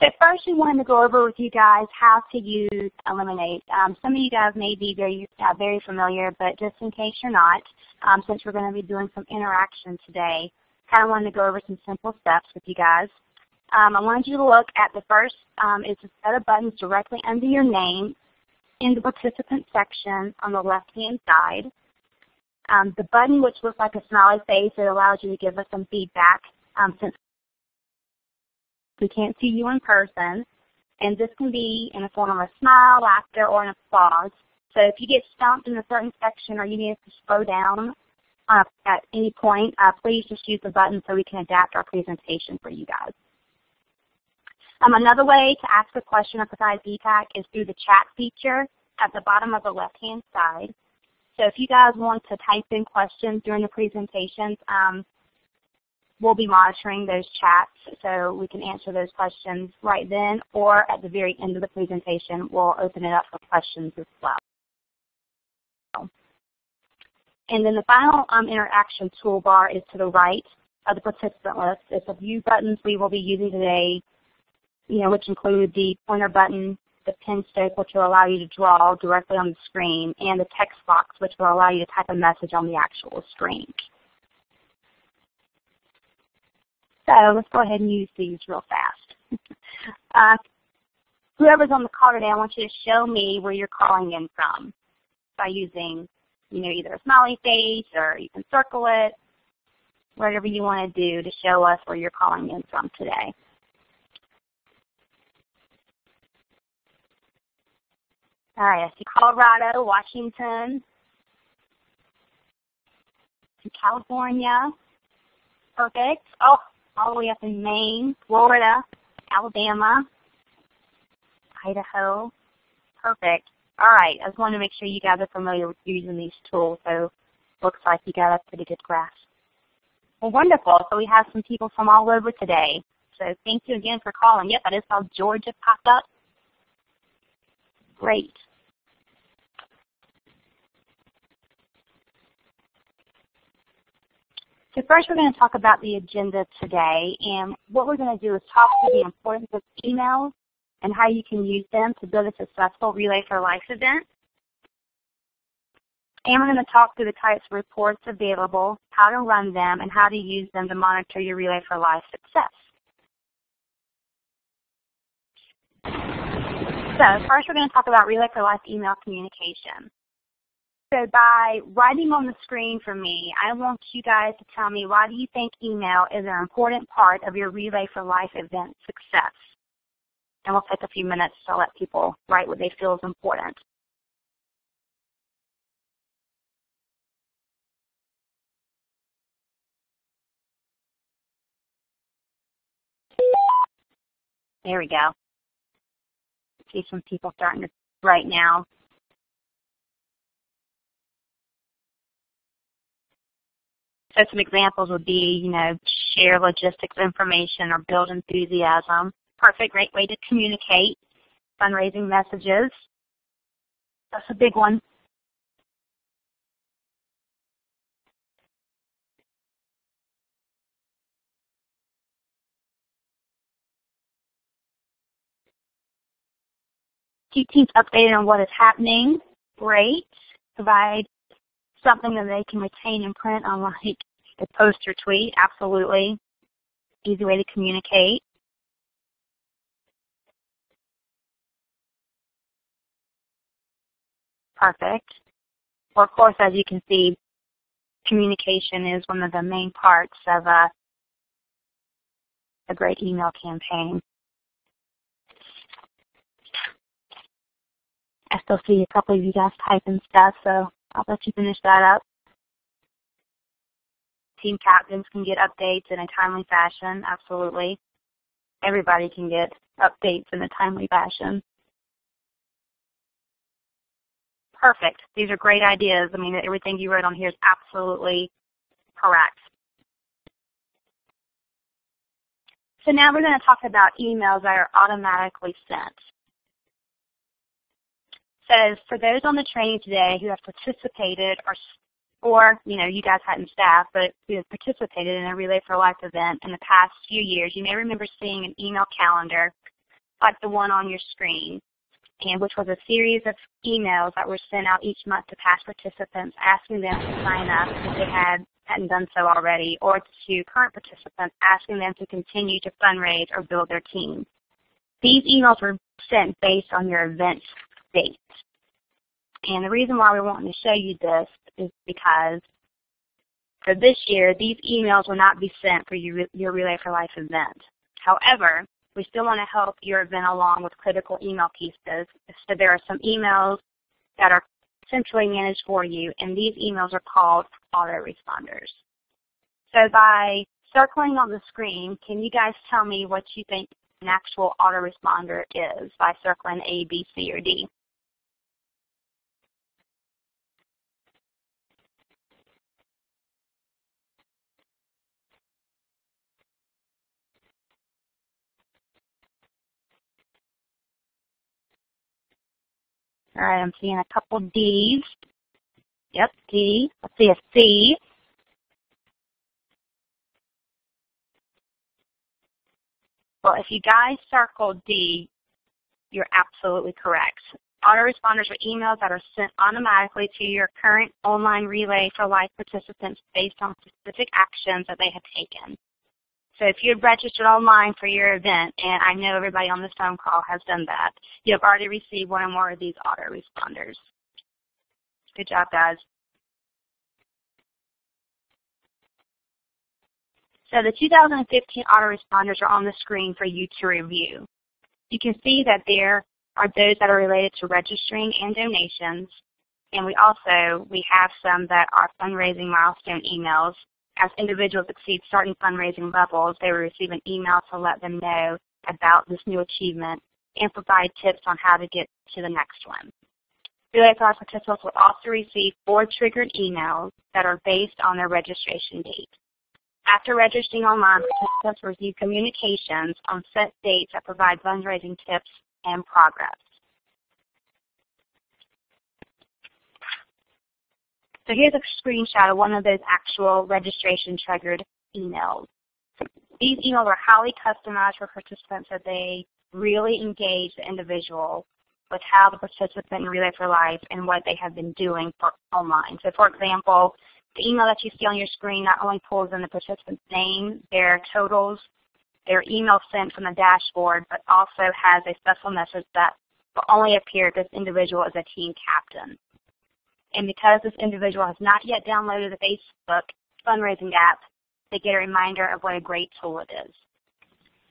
So first we wanted to go over with you guys how to use Eliminate. Some of you guys may be very familiar, but just in case you're not, since we're going to be doing some interaction today, kind of wanted to go over some simple steps with you guys. I wanted you to look at the first is a set of buttons directly under your name in the participant section on the left-hand side. The button which looks like a smiley face, it allows you to give us some feedback since we can't see you in person. And this can be in the form of a smile, laughter, or an applause. So if you get stumped in a certain section or you need us to slow down at any point, please just use the button so we can adapt our presentation for you guys. Another way to ask a question or provide feedback is through the chat feature at the bottom of the left-hand side. So if you guys want to type in questions during the presentations, we'll be monitoring those chats so we can answer those questions right then, or at the very end of the presentation, we'll open it up for questions as well. And then the final interaction toolbar is to the right of the participant list. It's a few buttons we will be using today, which include the pointer button, the pen stroke, which will allow you to draw directly on the screen, and the text box, which will allow you to type a message on the actual screen. So let's go ahead and use these real fast. Whoever's on the call today, I want you to show me where you're calling in from by using, either a smiley face, or you can circle it, whatever you want to do to show us where you're calling in from today. All right, I see Colorado, Washington, California. Perfect. Oh, all the way up in Maine, Florida, Alabama, Idaho. Perfect. All right, I just wanted to make sure you guys are familiar with using these tools, so looks like you got a pretty good grasp. Well, wonderful. So we have some people from all over today. So thank you again for calling. Yep, I just saw Georgia pop up. Great. So first we're going to talk about the agenda today, and what we're going to do is talk through the importance of emails and how you can use them to build a successful Relay for Life event. And we're going to talk through the types of reports available, how to run them, and how to use them to monitor your Relay for Life success. So first we're going to talk about Relay for Life email communication. So by writing on the screen for me, I want you guys to tell me, why do you think email is an important part of your Relay for Life event success? And we'll take a few minutes to let people write what they feel is important. There we go. See some people starting to write now. So some examples would be, share logistics information or build enthusiasm. Perfect, great way to communicate. Fundraising messages. That's a big one. Keep teams updated on what is happening. Great. Provide something that they can retain and print on, like a post or tweet. Absolutely. Easy way to communicate. Perfect. Well, of course, as you can see, communication is one of the main parts of a great email campaign. I still see a couple of you guys typing stuff, so I'll let you finish that up. Team captains can get updates in a timely fashion, absolutely. Everybody can get updates in a timely fashion. Perfect. These are great ideas. I mean, everything you wrote on here is absolutely correct. So now we're going to talk about emails that are automatically sent. So for those on the training today who have participated or you guys hadn't staff, but who have participated in a Relay for Life event in the past few years, you may remember seeing an email calendar like the one on your screen, and which was a series of emails that were sent out each month to past participants asking them to sign up if they hadn't done so already, or to current participants asking them to continue to fundraise or build their team. These emails were sent based on your event date. And the reason why we're wanting to show you this is because for this year, these emails will not be sent for your Relay for Life event. However, we still want to help your event along with critical email pieces. So there are some emails that are centrally managed for you, and these emails are called autoresponders. So by circling on the screen, can you guys tell me what you think an actual autoresponder is by circling A, B, C, or D? All right, I'm seeing a couple Ds. Yep, D. Let's see a C. Well, if you guys circled D, you're absolutely correct. Autoresponders are emails that are sent automatically to your current online Relay for Life participants based on specific actions that they have taken. So if you had registered online for your event, and I know everybody on this phone call has done that, you have already received one or more of these autoresponders. Good job, guys. So the 2015 autoresponders are on the screen for you to review. You can see that there are those that are related to registering and donations, and we have some that are fundraising milestone emails. As individuals exceed certain fundraising levels, they will receive an email to let them know about this new achievement and provide tips on how to get to the next one. Relay for Life participants will also receive 4 triggered emails that are based on their registration date. After registering online, participants will receive communications on set dates that provide fundraising tips and progress. So here's a screenshot of one of those actual registration triggered emails. These emails are highly customized for participants so they really engage the individual with how the participant in Relay for Life and what they have been doing online. So for example, the email that you see on your screen not only pulls in the participant's name, their totals, their email sent from the dashboard, but also has a special message that will only appear if this individual is a team captain. And because this individual has not yet downloaded the Facebook fundraising app, they get a reminder of what a great tool it is.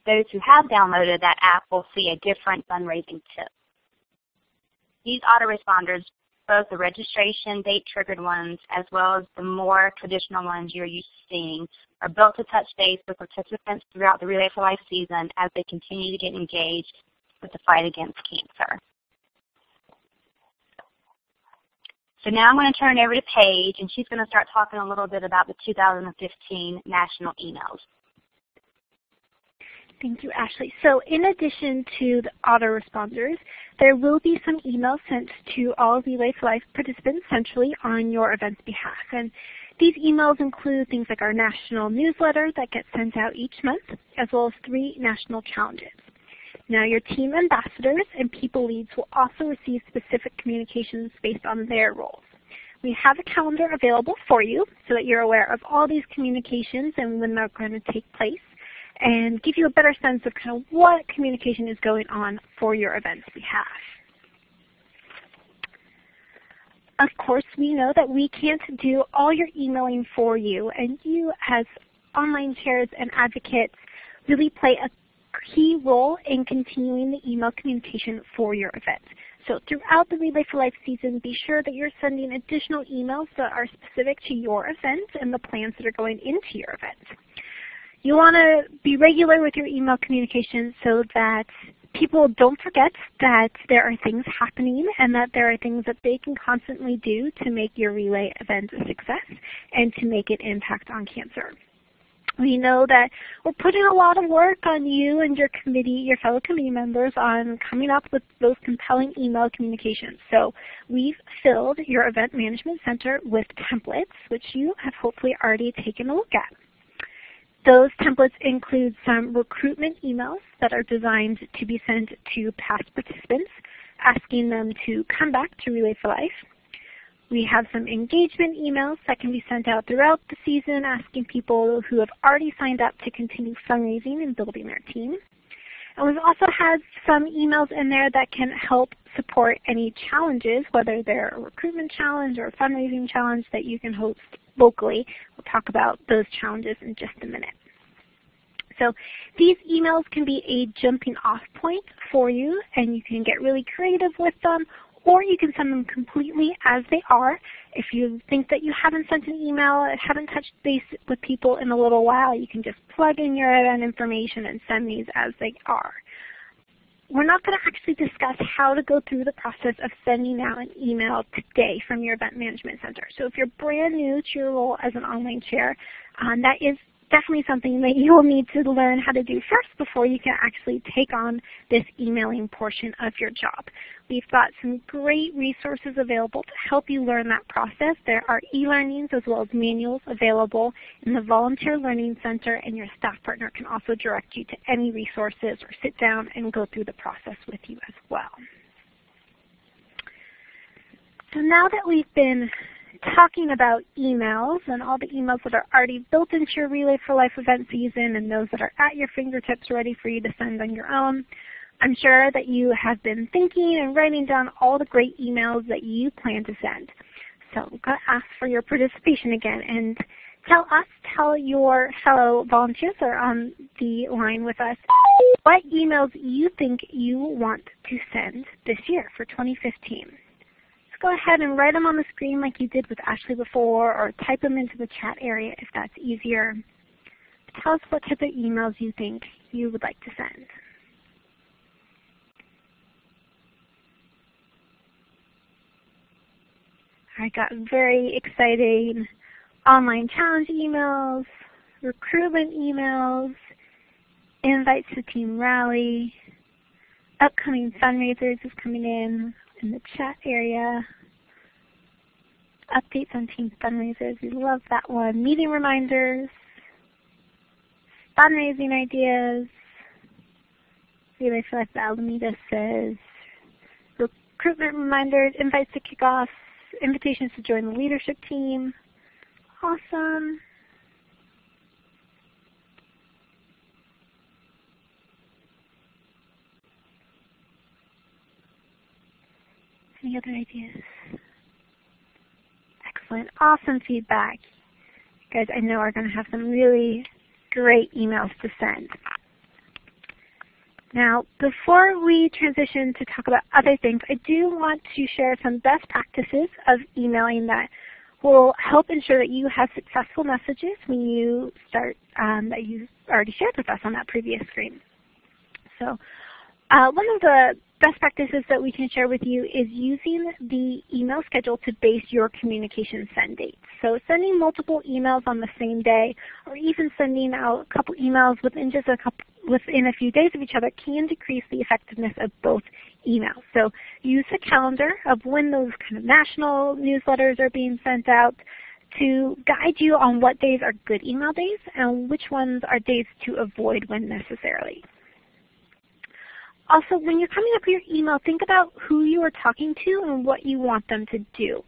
Those who have downloaded that app will see a different fundraising tip. These autoresponders, both the registration date-triggered ones as well as the more traditional ones you're used to seeing, are built to touch base with participants throughout the Relay for Life season as they continue to get engaged with the fight against cancer. So now I'm going to turn it over to Paige, and she's going to start talking a little bit about the 2015 national emails. Thank you, Ashley. So in addition to the autoresponders, there will be some emails sent to all Relay for Life participants centrally on your event's behalf. And these emails include things like our national newsletter that gets sent out each month, as well as 3 national challenges. Now, your team ambassadors and people leads will also receive specific communications based on their roles. We have a calendar available for you so that you're aware of all these communications and when they're going to take place, and give you a better sense of kind of what communication is going on for your event's behalf. Of course, we know that we can't do all your emailing for you, and you as online chairs and advocates really play a key role in continuing the email communication for your event. So throughout the Relay for Life season, be sure that you're sending additional emails that are specific to your event and the plans that are going into your event. You want to be regular with your email communication so that people don't forget that there are things happening and that there are things that they can constantly do to make your Relay event a success and to make it impact on cancer. We know that we're putting a lot of work on you and your committee, your fellow committee members, on coming up with those compelling email communications. So we've filled your Event Management Center with templates, which you have hopefully already taken a look at. Those templates include some recruitment emails that are designed to be sent to past participants, asking them to come back to Relay for Life. We have some engagement emails that can be sent out throughout the season, asking people who have already signed up to continue fundraising and building their team. And we've also had some emails in there that can help support any challenges, whether they're a recruitment challenge or a fundraising challenge that you can host locally. We'll talk about those challenges in just a minute. So these emails can be a jumping off point for you, and you can get really creative with them, or you can send them completely as they are. If you think that you haven't sent an email, haven't touched base with people in a little while, you can just plug in your event information and send these as they are. We're not going to actually discuss how to go through the process of sending out an email today from your Event Management Center. So if you're brand new to your role as an online chair, that is definitely something that you will need to learn how to do first before you can actually take on this emailing portion of your job. We've got some great resources available to help you learn that process. There are e-learnings as well as manuals available in the Volunteer Learning Center, and your staff partner can also direct you to any resources or sit down and go through the process with you as well. So now that we've been talking about emails and all the emails that are already built into your Relay for Life event season and those that are at your fingertips ready for you to send on your own, I'm sure that you have been thinking and writing down all the great emails that you plan to send. So I'm going to ask for your participation again and tell your fellow volunteers that are on the line with us what emails you think you want to send this year for 2015. Go ahead and write them on the screen like you did with Ashley before, or type them into the chat area if that's easier. Tell us what type of emails you think you would like to send. I got very exciting online challenge emails, recruitment emails, invites to team rally, upcoming fundraisers is coming in the chat area. Updates on team fundraisers, we love that one. Meeting reminders, fundraising ideas. Relay for Life Alameda says recruitment reminders, invites to kickoffs, invitations to join the leadership team. Awesome. Any other ideas? Excellent. Awesome feedback. You guys, I know, are going to have some really great emails to send. Now, before we transition to talk about other things, I do want to share some best practices of emailing that will help ensure that you have successful messages when you start, that you already shared with us on that previous screen. So one of the best practices that we can share with you is using the email schedule to base your communication send dates. So sending multiple emails on the same day, or even sending out a couple emails within a few days of each other, can decrease the effectiveness of both emails. So use a calendar of when those kind of national newsletters are being sent out to guide you on what days are good email days and which ones are days to avoid when necessary. Also, when you're coming up with your email, think about who you are talking to and what you want them to do.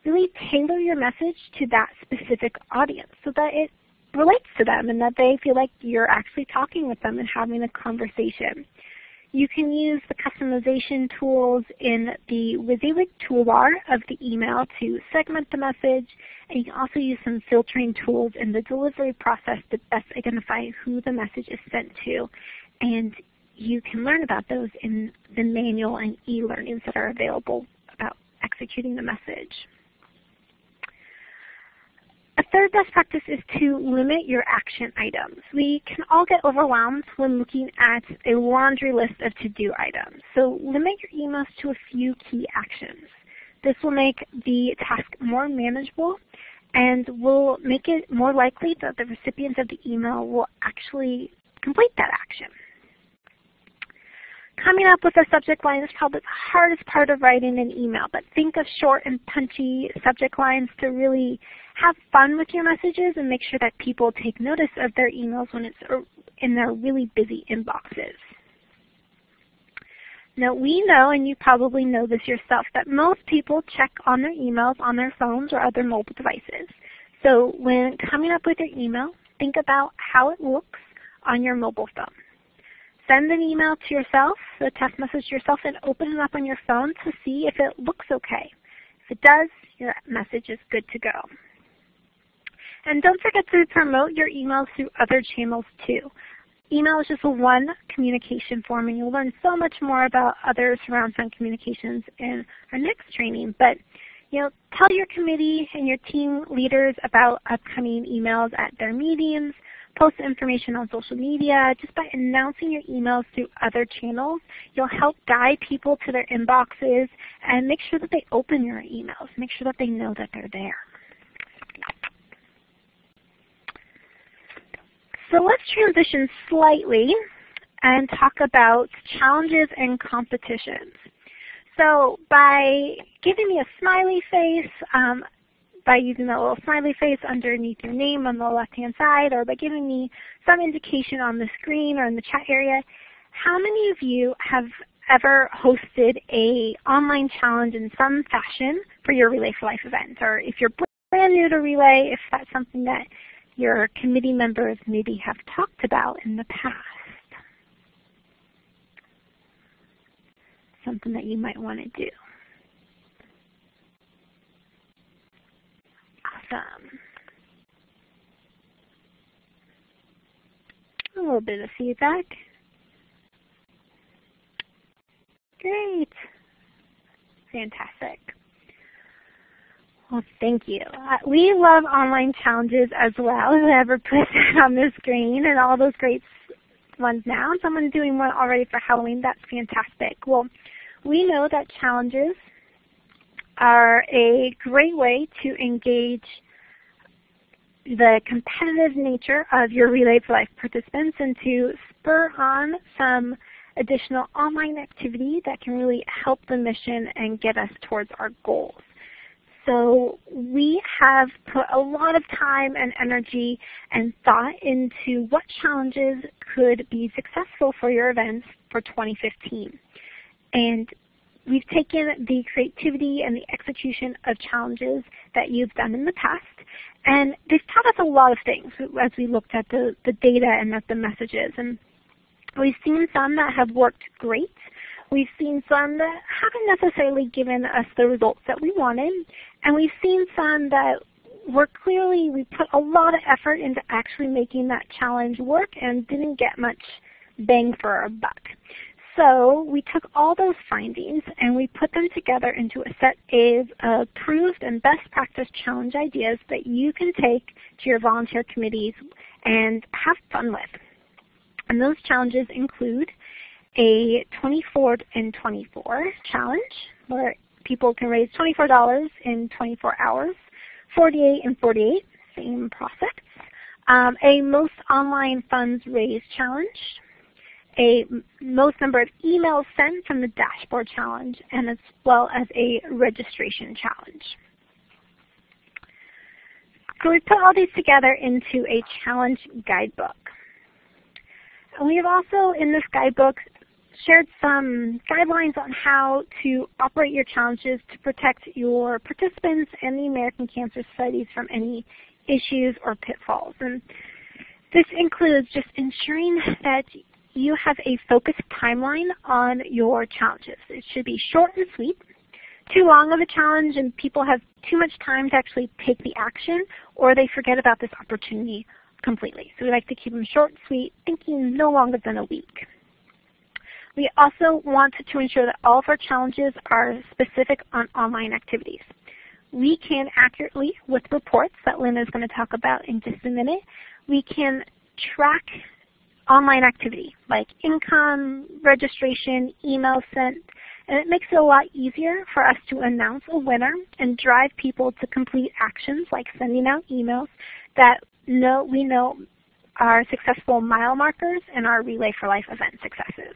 Really tailor your message to that specific audience so that it relates to them and that they feel like you're actually talking with them and having a conversation. You can use the customization tools in the WYSIWYG toolbar of the email to segment the message, and you can also use some filtering tools in the delivery process to best identify who the message is sent to. And you can learn about those in the manual and e-learnings that are available about executing the message. A third best practice is to limit your action items. We can all get overwhelmed when looking at a laundry list of to-do items. So limit your emails to a few key actions. This will make the task more manageable and will make it more likely that the recipient of the email will actually complete that action. coming up with a subject line is probably the hardest part of writing an email, but think of short and punchy subject lines to really have fun with your messages and make sure that people take notice of their emails when it's in their really busy inboxes. Now we know, and you probably know this yourself, that most people check on their emails on their phones or other mobile devices. So when coming up with your email, think about how it looks on your mobile phone. Send an email to yourself, a test message to yourself, and open it up on your phone to see if it looks okay. If it does, your message is good to go. And don't forget to promote your emails through other channels too. Email is just one communication form, and you'll learn so much more about other surround sound communications in our next training. But tell your committee and your team leaders about upcoming emails at their meetings. Post information on social media. Just by announcing your emails through other channels, you'll help guide people to their inboxes and make sure that they open your emails. Make sure that they know that they're there. So let's transition slightly and talk about challenges and competitions. So by giving me a smiley face, by using that little smiley face underneath your name on the left-hand side, or by giving me some indication on the screen or in the chat area, how many of you have ever hosted an online challenge in some fashion for your Relay for Life event? Or if you're brand new to Relay, if that's something that your committee members maybe have talked about in the past. Something that you might want to do. Awesome. A little bit of feedback. Great. Fantastic. Well, thank you. We love online challenges as well. Whoever put that on the screen and all those great ones now. Someone's doing one already for Halloween. That's fantastic. Well, we know that challenges are a great way to engage the competitive nature of your Relay for Life participants and to spur on some additional online activity that can really help the mission and get us towards our goals. So we have put a lot of time and energy and thought into what challenges could be successful for your events for 2015. And we've taken the creativity and the execution of challenges that you've done in the past, and they've taught us a lot of things as we looked at the data and at the messages. And we've seen some that have worked great. We've seen some that haven't necessarily given us the results that we wanted, and we've seen some that were clearly, we put a lot of effort into actually making that challenge work and didn't get much bang for our buck. So we took all those findings and we put them together into a set of approved and best practice challenge ideas that you can take to your volunteer committees and have fun with. And those challenges include a 24 in 24 challenge where people can raise $24 in 24 hours, 48 in 48, same process, a most online funds raised challenge, a most number of emails sent from the dashboard challenge, and as well as a registration challenge. So we put all these together into a challenge guidebook. And we have also, in this guidebook, shared some guidelines on how to operate your challenges to protect your participants and the American Cancer Societies from any issues or pitfalls. And this includes just ensuring that you have a focused timeline on your challenges. It should be short and sweet. Too long of a challenge and people have too much time to actually take the action, or they forget about this opportunity completely. So we like to keep them short and sweet, thinking no longer than a week. We also want to ensure that all of our challenges are specific on online activities. We can accurately, with reports that Lynn is going to talk about in just a minute, we can track online activity like income, registration, email sent, and it makes it a lot easier for us to announce a winner and drive people to complete actions like sending out emails that we know are successful mile markers in our Relay for Life event successes.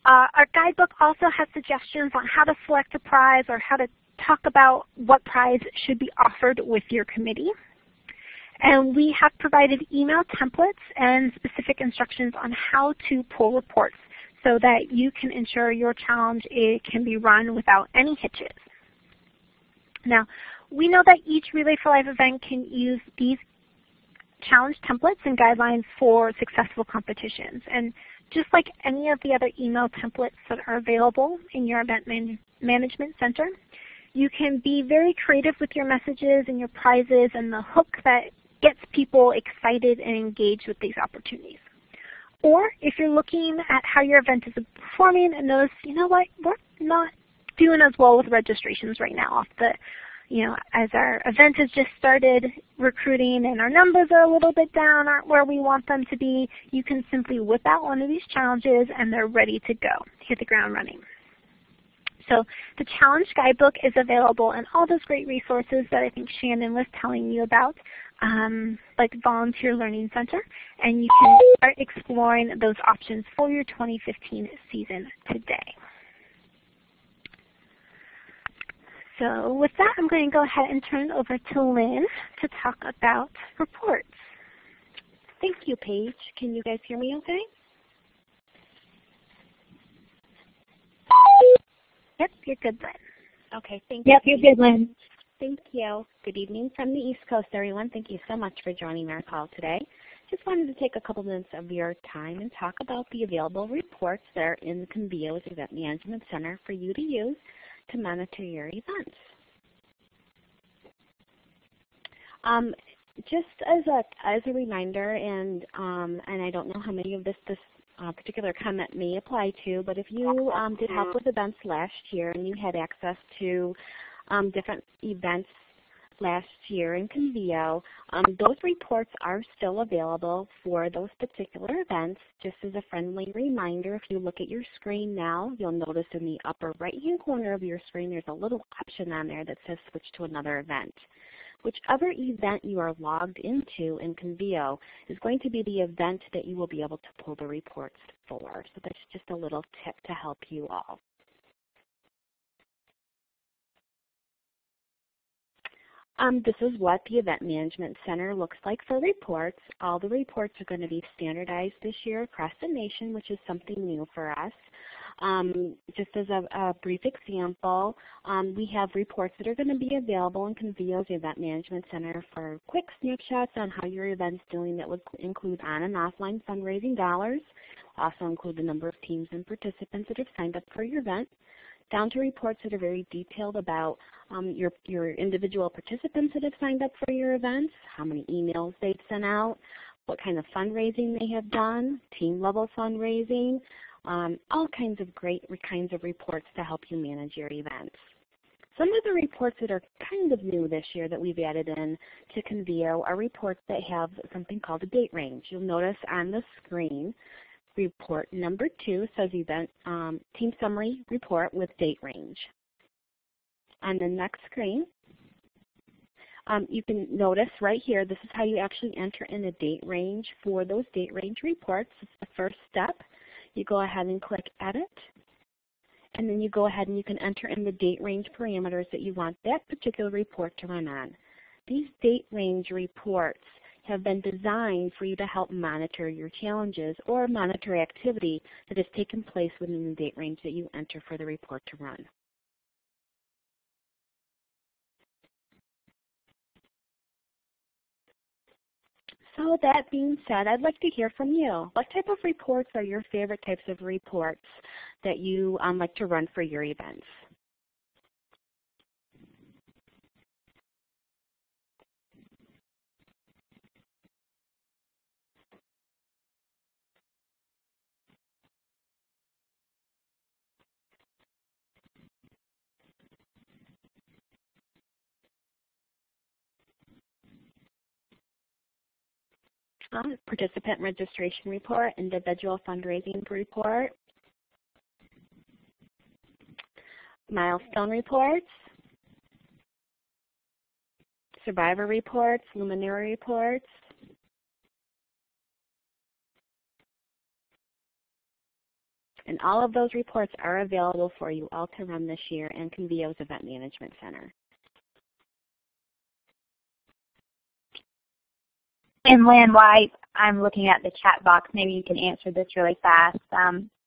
Our guidebook also has suggestions on how to select a prize or how to talk about what prize should be offered with your committee. And we have provided email templates and specific instructions on how to pull reports so that you can ensure your challenge can be run without any hitches. Now, we know that each Relay for Life event can use these challenge templates and guidelines for successful competitions. And just like any of the other email templates that are available in your event management center, you can be very creative with your messages and your prizes and the hook that gets people excited and engaged with these opportunities. Or if you're looking at how your event is performing and notice, you know what, we're not doing as well with registrations right now as our event has just started recruiting and our numbers are a little bit down, aren't where we want them to be, you can simply whip out one of these challenges and they're ready to go, hit the ground running. So the challenge guidebook is available and all those great resources that I think Shannon was telling you about, like Volunteer Learning Center, and you can start exploring those options for your 2015 season today. So with that, I'm going to go ahead and turn it over to Lynn to talk about reports. Thank you, Paige. Can you guys hear me okay? Yep, you're good, Lynn. Okay, thank you. Yep, you're good, Lynn. Thank you. Good evening from the East Coast, everyone. Thank you so much for joining our call today. Just wanted to take a couple minutes of your time and talk about the available reports that are in the Convio's Event Management Center for you to use to monitor your events. Just as a reminder, and I don't know how many of this particular comment may apply to, but if you did help with events last year and you had access to different events last year in Convio, those reports are still available for those particular events. Just as a friendly reminder, if you look at your screen now, you'll notice in the upper right-hand corner of your screen there's a little option on there that says switch to another event. Whichever event you are logged into in Convio is going to be the event that you will be able to pull the reports for. So that's just a little tip to help you all. This is what the Event Management Center looks like for reports. All the reports are going to be standardized this year across the nation, which is something new for us. Just as a brief example, we have reports that are going to be available in Convio's Event Management Center for quick snapshots on how your event's doing that would include on and offline fundraising dollars, also include the number of teams and participants that have signed up for your event, down to reports that are very detailed about your individual participants that have signed up for your events, how many emails they've sent out, what kind of fundraising they have done, team level fundraising, all kinds of great kinds of reports to help you manage your events. Some of the reports that are kind of new this year that we've added in to Convio are reports that have something called a date range. You'll notice on the screen, report number 2 says event team summary report with date range. On the next screen, you can notice right here, this is how you actually enter in a date range for those date range reports. It's the first step. You go ahead and click edit, and then you go ahead and you can enter in the date range parameters that you want that particular report to run on. These date range reports have been designed for you to help monitor your challenges or monitor activity that has taken place within the date range that you enter for the report to run. So that being said, I'd like to hear from you. What type of reports are your favorite types of reports that you like to run for your events? Participant registration report, individual fundraising report, milestone reports, survivor reports, luminary reports, And all of those reports are available for you all to run this year in Convio's Event Management Center. And Lynn, while I'm looking at the chat box, maybe you can answer this really fast.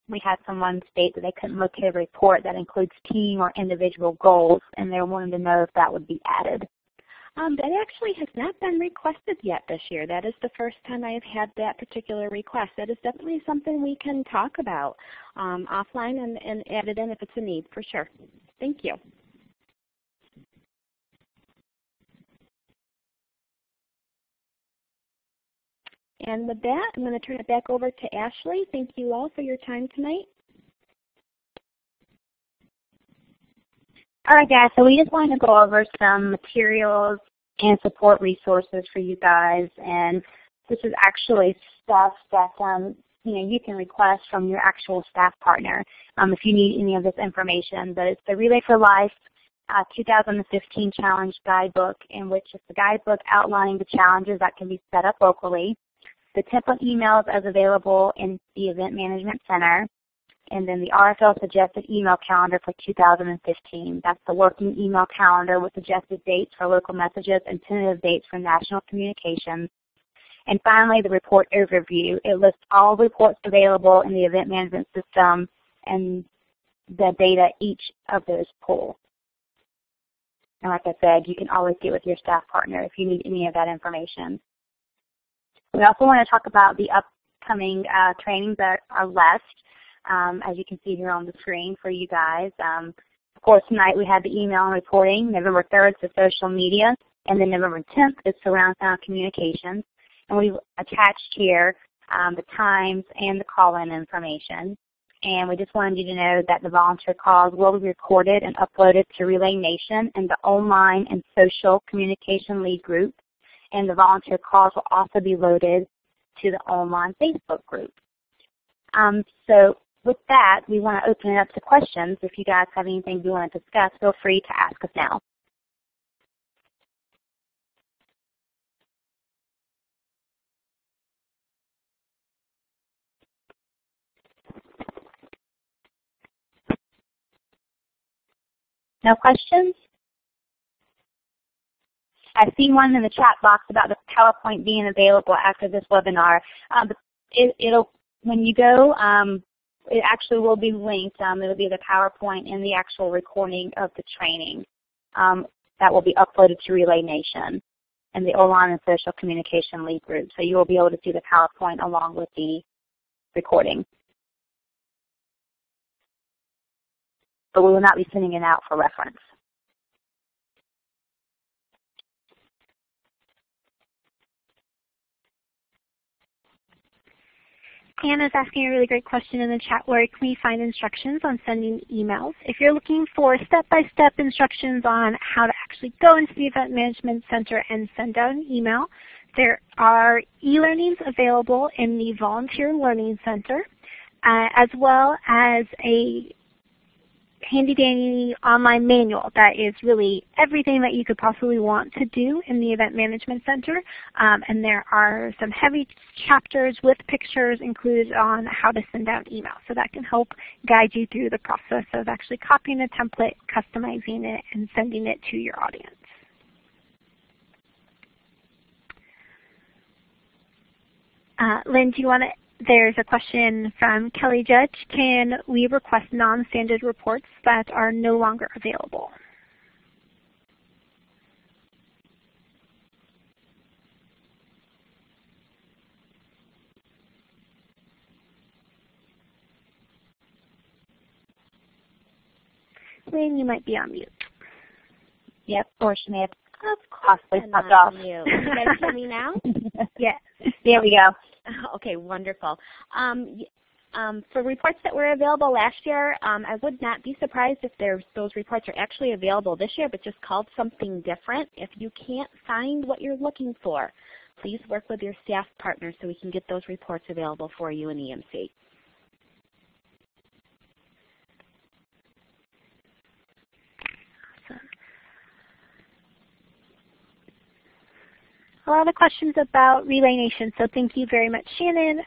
We had someone state that they couldn't locate a report that includes team or individual goals, and they wanted to know if that would be added. That actually has not been requested yet this year. That is the first time I've had that particular request. That is definitely something we can talk about offline and add it in if it's a need, for sure. Thank you. And with that, I'm going to turn it back over to Ashley. Thank you all for your time tonight. All right, guys, so we just wanted to go over some materials and support resources for you guys. And this is actually stuff that you can request from your actual staff partner if you need any of this information. But it's the Relay for Life 2015 Challenge Guidebook, in which it's the guidebook outlining the challenges that can be set up locally, the template emails as available in the Event Management Center, and then the RFL suggested email calendar for 2015. That's the working email calendar with suggested dates for local messages and tentative dates for national communications. And finally, the report overview. It lists all reports available in the event management system and the data each of those pull. And like I said, you can always get with your staff partner if you need any of that information. We also want to talk about the upcoming trainings that are left. As you can see here on the screen for you guys. Of course, tonight we had the email and reporting. November 3rd is social media, and then November 10th is surround sound communications. And we've attached here the times and the call-in information. And we just wanted you to know that the volunteer calls will be recorded and uploaded to Relay Nation and the online and social communication lead group. And the volunteer calls will also be loaded to the online Facebook group. So with that, we want to open it up to questions. If you guys have anything you want to discuss, feel free to ask us now. No questions? I see one in the chat box about the PowerPoint being available after this webinar. When you go, it actually will be linked. It will be the PowerPoint and the actual recording of the training that will be uploaded to Relay Nation and the online and social communication lead group. So you will be able to see the PowerPoint along with the recording. But we will not be sending it out for reference. Anna's asking a really great question in the chat. Where can we find instructions on sending emails? If you're looking for step-by-step instructions on how to actually go into the Event Management Center and send out an email, there are e-learnings available in the Volunteer Learning Center, as well as a handy-dandy online manual that is really everything that you could possibly want to do in the Event Management Center. And there are some heavy chapters with pictures included on how to send out emails. So that can help guide you through the process of actually copying a template, customizing it, and sending it to your audience. Lynn, do you want to? There's a question from Kelly Judge. Can we request non-standard reports that are no longer available? Lynn, you might be on mute. Yep, or she may have possibly popped off. You guys hear me now? Yes. There we go. Okay, wonderful. For reports that were available last year, I would not be surprised if those reports are actually available this year, but just called something different. If you can't find what you're looking for, please work with your staff partner so we can get those reports available for you in EMC. A lot of questions about Relay Nation, so thank you very much, Shannon,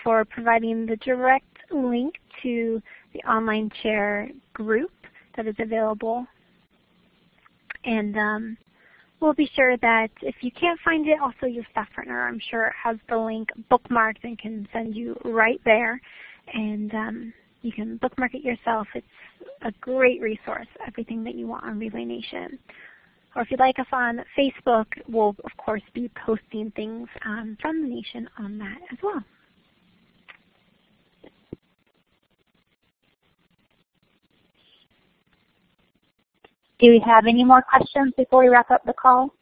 for providing the direct link to the online chair group that is available. And we'll be sure that if you can't find it, also your staff partner, I'm sure, has the link bookmarked and can send you right there. And you can bookmark it yourself. It's a great resource, everything that you want on Relay Nation. Or if you'd like us on Facebook, we'll of course be posting things from the nation on that as well. Do we have any more questions before we wrap up the call?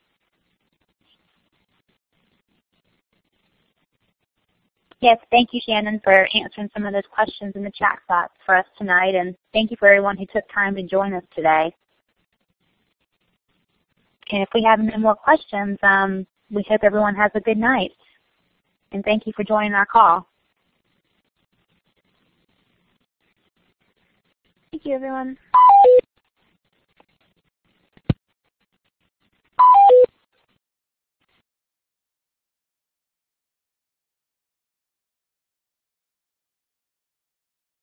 Yes, thank you, Shannon, for answering some of those questions in the chat box for us tonight, and thank you for everyone who took time to join us today. And if we have no more questions, we hope everyone has a good night. And thank you for joining our call. Thank you, everyone.